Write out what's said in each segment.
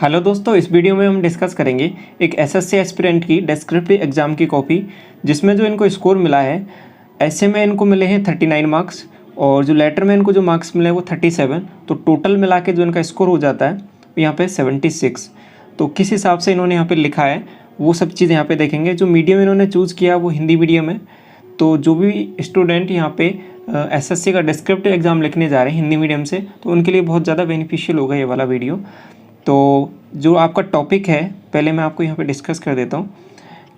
Hello दोस्तों, इस video में हम डिस्कस करेंगे एक एसएससी एस्पिरेंट की डिस्क्रिप्टिव एग्ज़ाम की कॉपी, जिसमें जो इनको स्कोर मिला है, ऐसे में इनको मिले हैं 39 मार्क्स और जो लेटर में इनको जो मार्क्स मिले हैं वो 37। तो टोटल मिला के जो इनका स्कोर हो जाता है यहाँ पे 76। तो किस हिसाब से इन्होंने यहाँ पे लिखा है वो सब चीज़ यहाँ पे देखेंगे। जो मीडियम इन्होंने चूज़ किया वो हिंदी मीडियम है। तो जो भी स्टूडेंट यहाँ पे एसएससी का डिस्क्रिप्टिव एग्ज़ाम लिखने जा रहे हैं हिंदी मीडियम से, तो उनके लिए बहुत ज़्यादा बेनिफिशियल होगा ये वाला वीडियो। तो जो आपका टॉपिक है, पहले मैं आपको यहाँ पे डिस्कस कर देता हूँ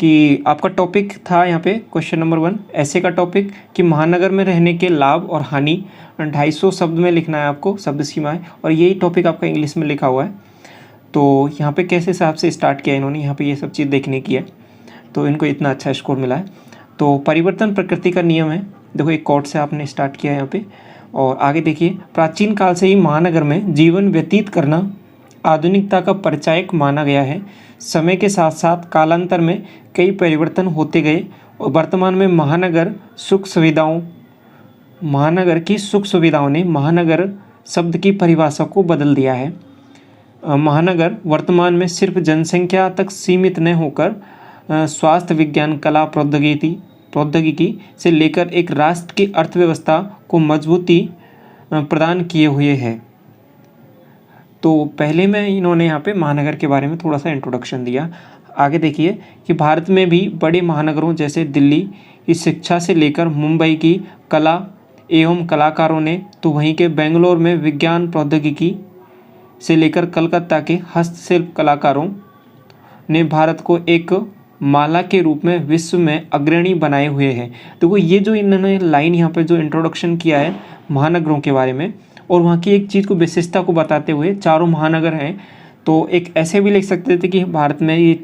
कि आपका टॉपिक था यहाँ पे क्वेश्चन नंबर 1 ऐसे का टॉपिक कि महानगर में रहने के लाभ और हानि 250 शब्द में लिखना है आपको, शब्द सीमाएं, और यही टॉपिक आपका इंग्लिश में लिखा हुआ है। तो यहाँ पे कैसे हिसाब से स्टार्ट किया इन्होंने, यहाँ पे ये सब चीज़ देखने की है, तो इनको इतना अच्छा स्कोर मिला है। तो परिवर्तन प्रकृति का नियम है, देखो एक कोट से आपने स्टार्ट किया है यहाँ पे। और आगे देखिए, प्राचीन काल से ही महानगर में जीवन व्यतीत करना आधुनिकता का परिचायक माना गया है। समय के साथ साथ कालांतर में कई परिवर्तन होते गए और वर्तमान में महानगर की सुख सुविधाओं ने महानगर शब्द की परिभाषा को बदल दिया है। महानगर वर्तमान में सिर्फ जनसंख्या तक सीमित न होकर स्वास्थ्य, विज्ञान, कला, प्रौद्योगिकी से लेकर एक राष्ट्र की अर्थव्यवस्था को मजबूती प्रदान किए हुए है। तो पहले में इन्होंने यहाँ पे महानगर के बारे में थोड़ा सा इंट्रोडक्शन दिया। आगे देखिए कि भारत में भी बड़े महानगरों जैसे दिल्ली की शिक्षा से लेकर मुंबई की कला एवं कलाकारों ने, तो वहीं के बेंगलोर में विज्ञान प्रौद्योगिकी से लेकर कलकत्ता के हस्तशिल्प कलाकारों ने भारत को एक माला के रूप में विश्व में अग्रणी बनाए हुए हैं। तो ये जो इन्होंने लाइन यहाँ पे जो इंट्रोडक्शन किया है महानगरों के बारे में और वहाँ की एक चीज़ को, विशेषता को बताते हुए, चारों महानगर हैं, तो एक ऐसे भी लिख सकते थे कि भारत में ये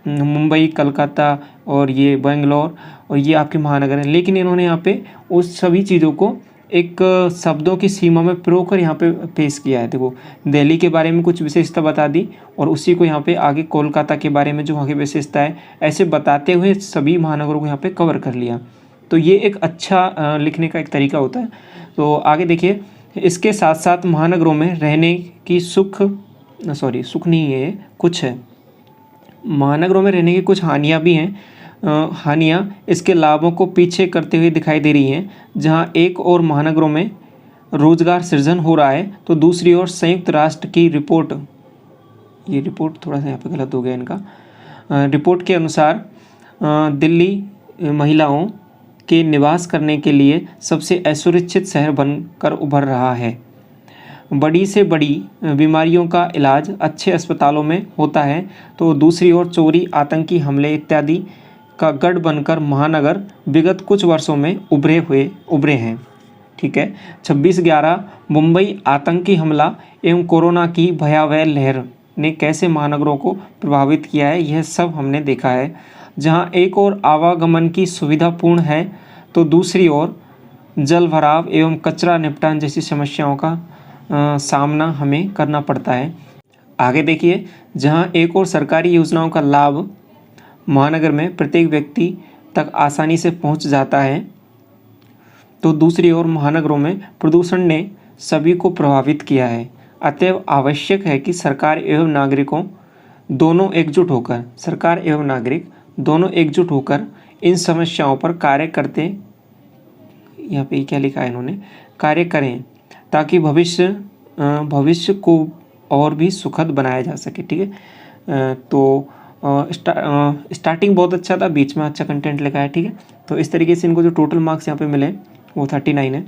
मुंबई, कलकत्ता और ये बेंगलोर और ये आपके महानगर हैं। लेकिन इन्होंने यहाँ पे उस सभी चीज़ों को एक शब्दों की सीमा में प्रयोग कर यहाँ पे पेश किया है। देखो, दिल्ली के बारे में कुछ विशेषता बता दी और उसी को यहाँ पे आगे कोलकाता के बारे में जो वहाँ की विशेषता है, ऐसे बताते हुए सभी महानगरों को यहाँ पे कवर कर लिया। तो ये एक अच्छा लिखने का एक तरीका होता है। तो आगे देखिए, इसके साथ साथ महानगरों में रहने की सुख नहीं है, कुछ है, महानगरों में रहने की कुछ हानियाँ भी हैं। हानियाँ इसके लाभों को पीछे करते हुए दिखाई दे रही हैं। जहाँ एक और महानगरों में रोजगार सृजन हो रहा है, तो दूसरी ओर संयुक्त राष्ट्र की रिपोर्ट, ये रिपोर्ट थोड़ा सा यहाँ पे गलत हो गया इनका, रिपोर्ट के अनुसार दिल्ली महिलाओं के निवास करने के लिए सबसे असुरक्षित शहर बनकर उभर रहा है। बड़ी से बड़ी बीमारियों का इलाज अच्छे अस्पतालों में होता है, तो दूसरी ओर चोरी, आतंकी हमले इत्यादि का गढ़ बनकर महानगर विगत कुछ वर्षों में उभरे हैं। ठीक है। 26/11 मुंबई आतंकी हमला एवं कोरोना की भयावह लहर ने कैसे महानगरों को प्रभावित किया है, यह सब हमने देखा है। जहां एक और आवागमन की सुविधा पूर्ण है, तो दूसरी ओर जल भराव एवं कचरा निपटान जैसी समस्याओं का सामना हमें करना पड़ता है। आगे देखिए, जहां एक और सरकारी योजनाओं का लाभ महानगर में प्रत्येक व्यक्ति तक आसानी से पहुंच जाता है, तो दूसरी ओर महानगरों में प्रदूषण ने सभी को प्रभावित किया है। अतएव आवश्यक है कि सरकार एवं नागरिक दोनों एकजुट होकर इन समस्याओं पर कार्य करें, ताकि भविष्य को और भी सुखद बनाया जा सके। ठीक है। तो स्टार्टिंग बहुत अच्छा था, बीच में अच्छा कंटेंट लिखा है। ठीक है। तो इस तरीके से इनको जो टोटल मार्क्स यहाँ पे मिले वो 39 है।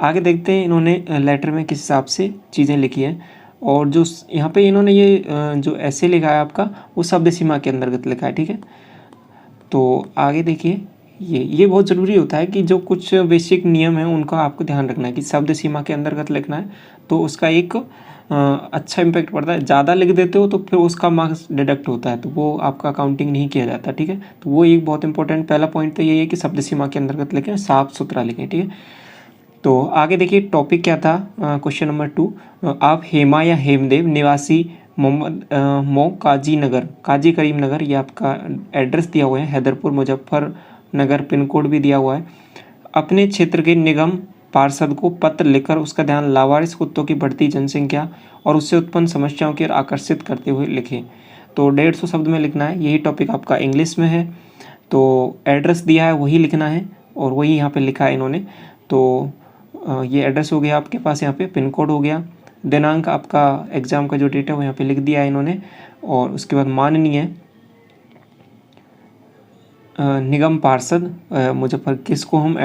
आगे देखते हैं इन्होंने लेटर में किस हिसाब से चीज़ें लिखी हैं। और जो यहाँ पे इन्होंने ये जो ऐसे लिखा है आपका, वो शब्द सीमा के अंतर्गत लिखा है। ठीक है। तो आगे देखिए, ये बहुत ज़रूरी होता है कि जो कुछ बेसिक नियम है उनका आपको ध्यान रखना है कि शब्द सीमा के अंतर्गत लिखना है, तो उसका एक अच्छा इम्पैक्ट पड़ता है। ज़्यादा लिख देते हो तो फिर उसका मार्क्स डिडक्ट होता है, तो वो आपका काउंटिंग नहीं किया जाता। ठीक है। तो वो एक बहुत इंपॉर्टेंट पहला पॉइंट तो ये है कि शब्द सीमा के अंतर्गत लिखें, साफ सुथरा लिखें। ठीक है। तो आगे देखिए, टॉपिक क्या था, क्वेश्चन नंबर 2, आप हेमा या हेमदेव निवासी मोहम्मद काजी करीम नगर, ये आपका एड्रेस दिया हुआ है, हैदरपुर मुजफ्फरनगर, पिन कोड भी दिया हुआ है, अपने क्षेत्र के निगम पार्षद को पत्र लिखकर उसका ध्यान लावारिस कुत्तों की बढ़ती जनसंख्या और उससे उत्पन्न समस्याओं की ओर आकर्षित करते हुए लिखें। तो 150 शब्द में लिखना है। यही टॉपिक आपका इंग्लिश में है। तो एड्रेस दिया है वही लिखना है और वही यहाँ पे लिखा है इन्होंने। तो ये एड्रेस हो गया आपके पास, यहाँ पे पिन कोड हो गया, दिनांक आपका एग्ज़ाम का जो डेट है वो यहाँ पे लिख दिया है इन्होंने। और उसके बाद माननीय निगम पार्षद मुजफ्फर, किसको हम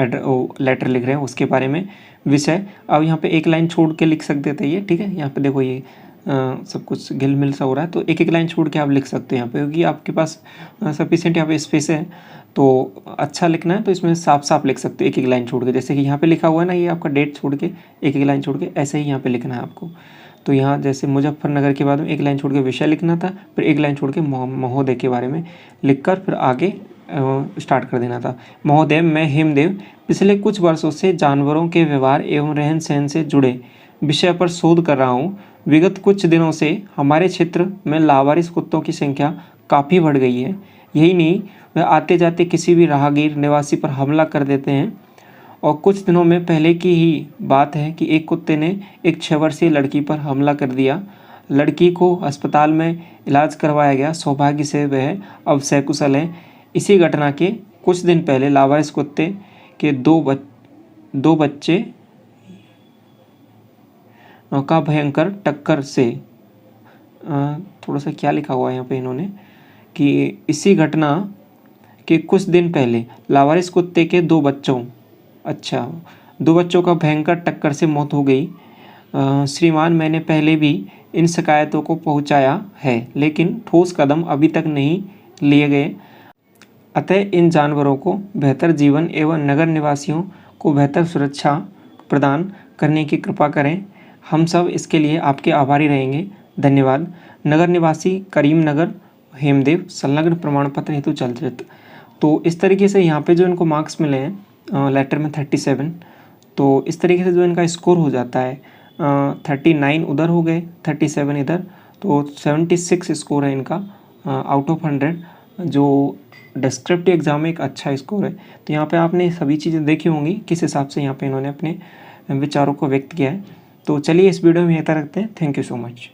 लेटर लिख रहे हैं उसके बारे में विषय। अब यहाँ पे एक लाइन छोड़ के लिख सकते थे ये, ठीक है। यहाँ पे देखो ये सब कुछ गिलमिल सा हो रहा है, तो एक एक लाइन छोड़ के आप लिख सकते हैं यहाँ पे, क्योंकि आपके पास सफिशिएंट यहाँ पे स्पेस है। तो अच्छा लिखना है तो इसमें साफ साफ लिख सकते हो एक एक लाइन छोड़ के, जैसे कि यहाँ पे लिखा हुआ है ना, ये आपका डेट छोड़ के एक एक लाइन छोड़ के ऐसे ही यहाँ पे लिखना है आपको। तो यहाँ जैसे मुजफ्फरनगर के बाद में एक लाइन छोड़ के विषय लिखना था, फिर एक लाइन छोड़ के महोदय के बारे में लिखकर फिर आगे स्टार्ट कर देना था। महोदय, मैं हेमदेव पिछले कुछ वर्षों से जानवरों के व्यवहार एवं रहन सहन से जुड़े विषय पर शोध कर रहा हूँ। विगत कुछ दिनों से हमारे क्षेत्र में लावारिस कुत्तों की संख्या काफ़ी बढ़ गई है। यही नहीं, वह आते जाते किसी भी राहगीर निवासी पर हमला कर देते हैं। और कुछ दिनों में पहले की ही बात है कि एक कुत्ते ने एक 6 वर्षीय लड़की पर हमला कर दिया। लड़की को अस्पताल में इलाज करवाया गया। सौभाग्य से वह अब सकुशल है। इसी घटना के कुछ दिन पहले लावारिस कुत्ते के दो बच्चे का भयंकर टक्कर से थोड़ा सा क्या लिखा हुआ है यहाँ पे इन्होंने कि इसी घटना के कुछ दिन पहले लावारिस कुत्ते के दो बच्चों का भयंकर टक्कर से मौत हो गई। श्रीमान, मैंने पहले भी इन शिकायतों को पहुंचाया है, लेकिन ठोस कदम अभी तक नहीं लिए गए। अतः इन जानवरों को बेहतर जीवन एवं नगर निवासियों को बेहतर सुरक्षा प्रदान करने की कृपा करें। हम सब इसके लिए आपके आभारी रहेंगे। धन्यवाद। नगर निवासी करीम नगर हेमदेव, संलग्न प्रमाण पत्र हेतु चलचित्र। तो इस तरीके से यहाँ पे जो इनको मार्क्स मिले हैं लेटर में 37, तो इस तरीके से जो इनका स्कोर हो जाता है 39 उधर हो गए, 37 इधर, तो 76 स्कोर है इनका आउट ऑफ 100, जो डिस्क्रिप्टिव एग्जाम में एक अच्छा स्कोर है। तो यहाँ पे आपने सभी चीज़ें देखी होंगी किस हिसाब से यहाँ पे इन्होंने अपने विचारों को व्यक्त किया है। तो चलिए इस वीडियो में यहीं तक रखते हैं। Thank you so much.